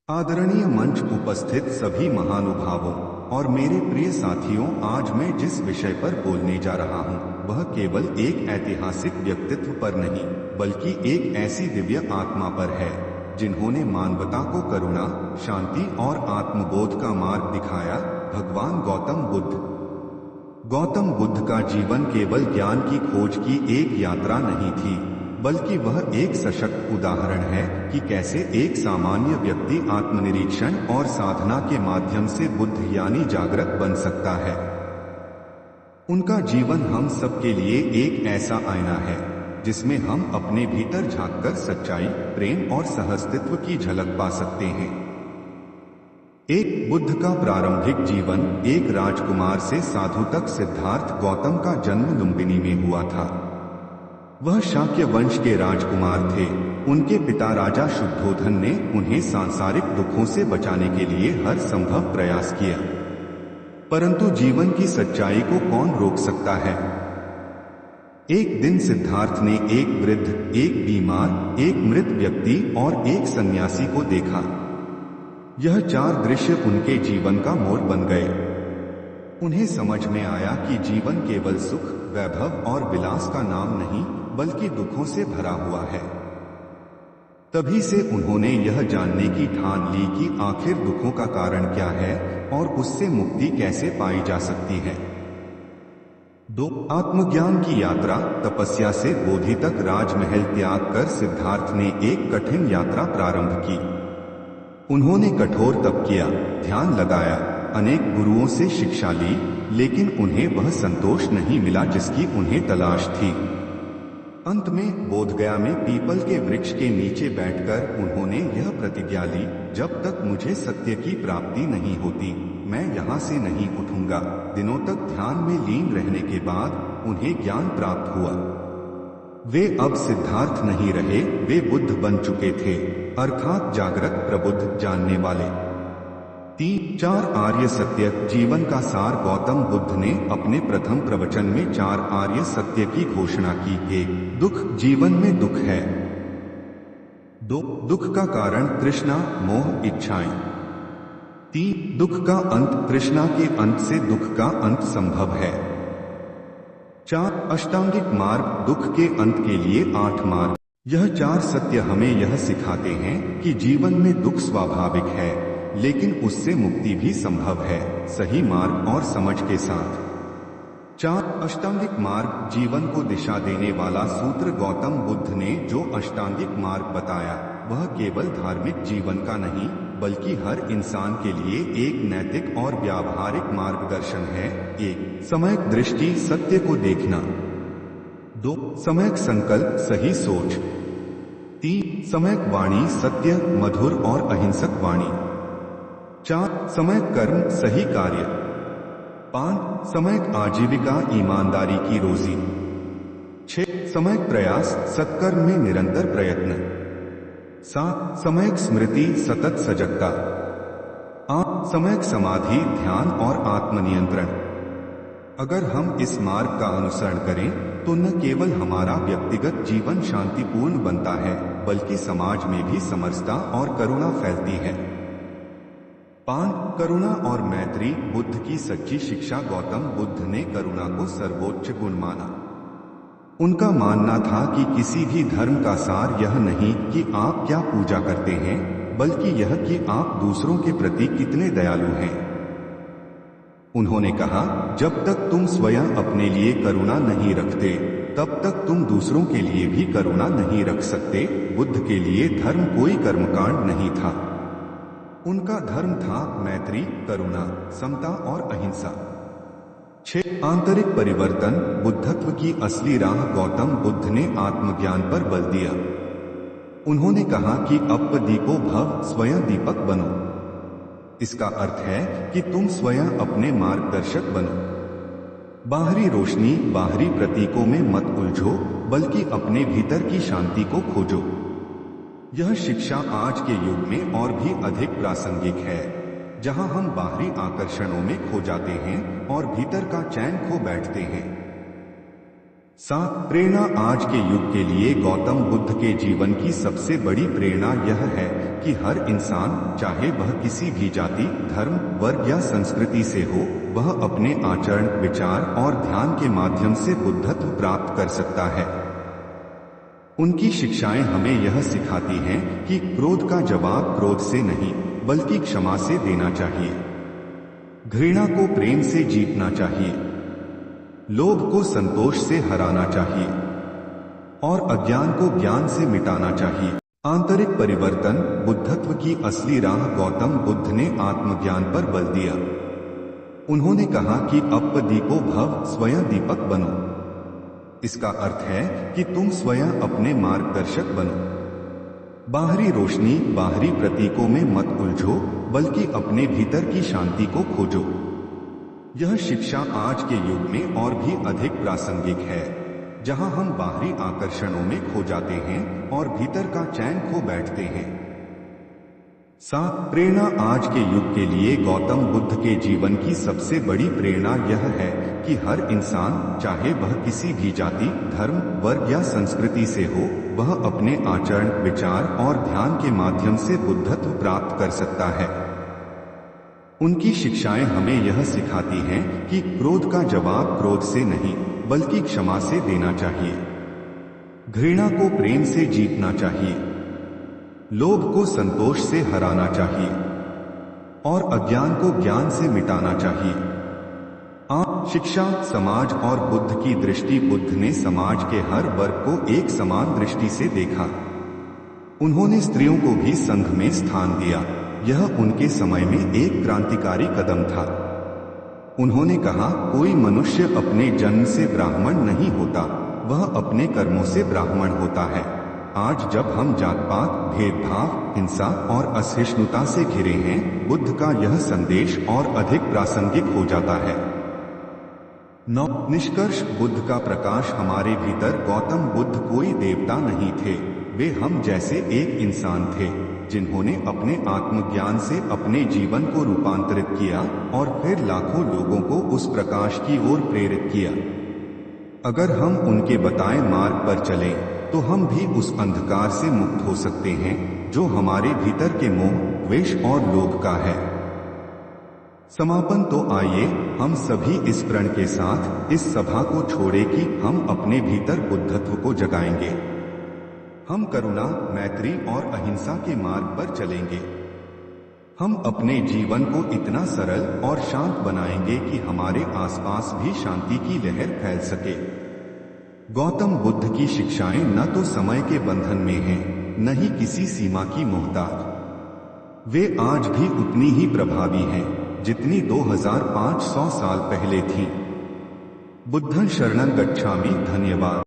आदरणीय मंच उपस्थित सभी महानुभावों और मेरे प्रिय साथियों, आज मैं जिस विषय पर बोलने जा रहा हूं, वह केवल एक ऐतिहासिक व्यक्तित्व पर नहीं, बल्कि एक ऐसी दिव्य आत्मा पर है जिन्होंने मानवता को करुणा, शांति और आत्मबोध का मार्ग दिखाया। भगवान गौतम बुद्ध। गौतम बुद्ध का जीवन केवल ज्ञान की खोज की एक यात्रा नहीं थी, बल्कि वह एक सशक्त उदाहरण है कि कैसे एक सामान्य व्यक्ति आत्मनिरीक्षण और साधना के माध्यम से बुद्ध यानी जागृत बन सकता है। उनका जीवन हम सबके लिए एक ऐसा आईना है जिसमें हम अपने भीतर झांककर सच्चाई, प्रेम और सहअस्तित्व की झलक पा सकते हैं। एक बुद्ध का प्रारंभिक जीवन। एक राजकुमार से साधु तक सिद्धार्थ गौतम का जन्म लुम्बिनी में हुआ था। वह शाक्य वंश के राजकुमार थे। उनके पिता राजा शुद्धोधन ने उन्हें सांसारिक दुखों से बचाने के लिए हर संभव प्रयास किया, परंतु जीवन की सच्चाई को कौन रोक सकता है। एक दिन सिद्धार्थ ने एक वृद्ध, एक बीमार, एक मृत व्यक्ति और एक सन्यासी को देखा। यह चार दृश्य उनके जीवन का मोड़ बन गए। उन्हें समझ में आया कि जीवन केवल सुख, वैभव और विलास का नाम नहीं, बल्कि दुखों से भरा हुआ है। तभी से उन्होंने यह जानने की ठान ली कि आखिर दुखों का कारण क्या है और उससे मुक्ति कैसे पाई जा सकती है। 2. आत्मज्ञान की यात्रा। तपस्या से बोधि तक राजमहल त्याग कर सिद्धार्थ ने एक कठिन यात्रा प्रारंभ की। उन्होंने कठोर तप किया, ध्यान लगाया, अनेक गुरुओं से शिक्षा ली, लेकिन उन्हें वह संतोष नहीं मिला जिसकी उन्हें तलाश थी। अंत में बोधगया में पीपल के वृक्ष के नीचे बैठकर उन्होंने यह प्रतिज्ञा ली, जब तक मुझे सत्य की प्राप्ति नहीं होती, मैं यहाँ से नहीं उठूंगा। दिनों तक ध्यान में लीन रहने के बाद उन्हें ज्ञान प्राप्त हुआ। वे अब सिद्धार्थ नहीं रहे, वे बुद्ध बन चुके थे, अर्थात जागृत, प्रबुद्ध, जानने वाले। 3-4 आर्य सत्य। जीवन का सार। गौतम बुद्ध ने अपने प्रथम प्रवचन में 4 आर्य सत्य की घोषणा की। 1. दुख। जीवन में दुख है। 2. दुख का कारण तृष्णा, मोह, इच्छाएं। 3. दुख का अंत। तृष्णा के अंत से दुख का अंत संभव है। 4. अष्टांगिक मार्ग। दुख के अंत के लिए 8 मार्ग। यह 4 सत्य हमें यह सिखाते हैं कि जीवन में दुख स्वाभाविक है, लेकिन उससे मुक्ति भी संभव है, सही मार्ग और समझ के साथ। 4. अष्टांगिक मार्ग। जीवन को दिशा देने वाला सूत्र। गौतम बुद्ध ने जो अष्टांगिक मार्ग बताया, वह केवल धार्मिक जीवन का नहीं, बल्कि हर इंसान के लिए एक नैतिक और व्यावहारिक मार्गदर्शन है। 1. समयक दृष्टि। सत्य को देखना। 2. समयक संकल्प। सही सोच। 3. समयक वाणी। सत्य, मधुर और अहिंसक वाणी। 4. समयक कर्म। सही कार्य। 5. समयक आजीविका। ईमानदारी की रोजी। 6. समयक प्रयास। सत्कर्म में निरंतर प्रयत्न। 7. समयक स्मृति। सतत सजगता। 8. समयक समाधि। ध्यान और आत्मनियंत्रण। अगर हम इस मार्ग का अनुसरण करें तो न केवल हमारा व्यक्तिगत जीवन शांतिपूर्ण बनता है, बल्कि समाज में भी समरसता और करुणा फैलती है। 5. करुणा और मैत्री। बुद्ध की सच्ची शिक्षा। गौतम बुद्ध ने करुणा को सर्वोच्च गुण माना। उनका मानना था कि किसी भी धर्म का सार यह नहीं कि आप क्या पूजा करते हैं, बल्कि यह कि आप दूसरों के प्रति कितने दयालु हैं। उन्होंने कहा, जब तक तुम स्वयं अपने लिए करुणा नहीं रखते, तब तक तुम दूसरों के लिए भी करुणा नहीं रख सकते। बुद्ध के लिए धर्म कोई कर्मकांड नहीं था। उनका धर्म था मैत्री, करुणा, समता और अहिंसा। 6. आंतरिक परिवर्तन। बुद्धत्व की असली राह। गौतम बुद्ध ने आत्मज्ञान पर बल दिया। उन्होंने कहा कि अपदीपो भव, स्वयं दीपक बनो। इसका अर्थ है कि तुम स्वयं अपने मार्गदर्शक बनो। बाहरी रोशनी, बाहरी प्रतीकों में मत उलझो, बल्कि अपने भीतर की शांति को खोजो। यह शिक्षा आज के युग में और भी अधिक प्रासंगिक है, जहां हम बाहरी आकर्षणों में खो जाते हैं और भीतर का चैन खो बैठते हैं। सात प्रेरणा आज के युग के लिए गौतम बुद्ध के जीवन की सबसे बड़ी प्रेरणा यह है कि हर इंसान, चाहे वह किसी भी जाति, धर्म, वर्ग या संस्कृति से हो, वह अपने आचरण, विचार और ध्यान के माध्यम से बुद्धत्व प्राप्त कर सकता है। उनकी शिक्षाएं हमें यह सिखाती हैं कि क्रोध का जवाब क्रोध से नहीं बल्कि क्षमा से देना चाहिए, घृणा को प्रेम से जीतना चाहिए, लोभ को संतोष से हराना चाहिए और अज्ञान को ज्ञान से मिटाना चाहिए। आंतरिक परिवर्तन, बुद्धत्व की असली राह। गौतम बुद्ध ने आत्मज्ञान पर बल दिया। उन्होंने कहा कि अपदीपो भव, स्वयं दीपक बनो। इसका अर्थ है कि तुम स्वयं अपने मार्गदर्शक बनो। बाहरी रोशनी, बाहरी प्रतीकों में मत उलझो, बल्कि अपने भीतर की शांति को खोजो। यह शिक्षा आज के युग में और भी अधिक प्रासंगिक है, जहां हम बाहरी आकर्षणों में खो जाते हैं और भीतर का चैन खो बैठते हैं। सात प्रेरणा आज के युग के लिए गौतम बुद्ध के जीवन की सबसे बड़ी प्रेरणा यह है कि हर इंसान, चाहे वह किसी भी जाति, धर्म, वर्ग या संस्कृति से हो, वह अपने आचरण, विचार और ध्यान के माध्यम से बुद्धत्व प्राप्त कर सकता है। उनकी शिक्षाएं हमें यह सिखाती हैं कि क्रोध का जवाब क्रोध से नहीं बल्कि क्षमा से देना चाहिए, घृणा को प्रेम से जीतना चाहिए, लोभ को संतोष से हराना चाहिए और अज्ञान को ज्ञान से मिटाना चाहिए। शिक्षा, समाज और बुद्ध की दृष्टि। बुद्ध ने समाज के हर वर्ग को एक समान दृष्टि से देखा। उन्होंने स्त्रियों को भी संघ में स्थान दिया। यह उनके समय में एक क्रांतिकारी कदम था। उन्होंने कहा, कोई मनुष्य अपने जन्म से ब्राह्मण नहीं होता, वह अपने कर्मों से ब्राह्मण होता है। आज जब हम जात पात, भेदभाव, हिंसा और असहिष्णुता से घिरे हैं, बुद्ध का यह संदेश और अधिक प्रासंगिक हो जाता है। 9 निष्कर्ष। बुद्ध का प्रकाश हमारे भीतर। गौतम बुद्ध कोई देवता नहीं थे, वे हम जैसे एक इंसान थे, जिन्होंने अपने आत्मज्ञान से अपने जीवन को रूपांतरित किया और फिर लाखों लोगों को उस प्रकाश की ओर प्रेरित किया। अगर हम उनके बताए मार्ग पर चलें, तो हम भी उस अंधकार से मुक्त हो सकते हैं जो हमारे भीतर के मोह, द्वेष और लोभ का है। समापन। तो आइए हम सभी इस प्रण के साथ इस सभा को छोड़े कि हम अपने भीतर बुद्धत्व को जगाएंगे। हम करुणा, मैत्री और अहिंसा के मार्ग पर चलेंगे। हम अपने जीवन को इतना सरल और शांत बनाएंगे कि हमारे आसपास भी शांति की लहर फैल सके। गौतम बुद्ध की शिक्षाएं न तो समय के बंधन में हैं, न ही किसी सीमा की मोहताज। वे आज भी उतनी ही प्रभावी हैं जितनी 2500 साल पहले थीं। बुद्धं शरणं गच्छामि। धन्यवाद।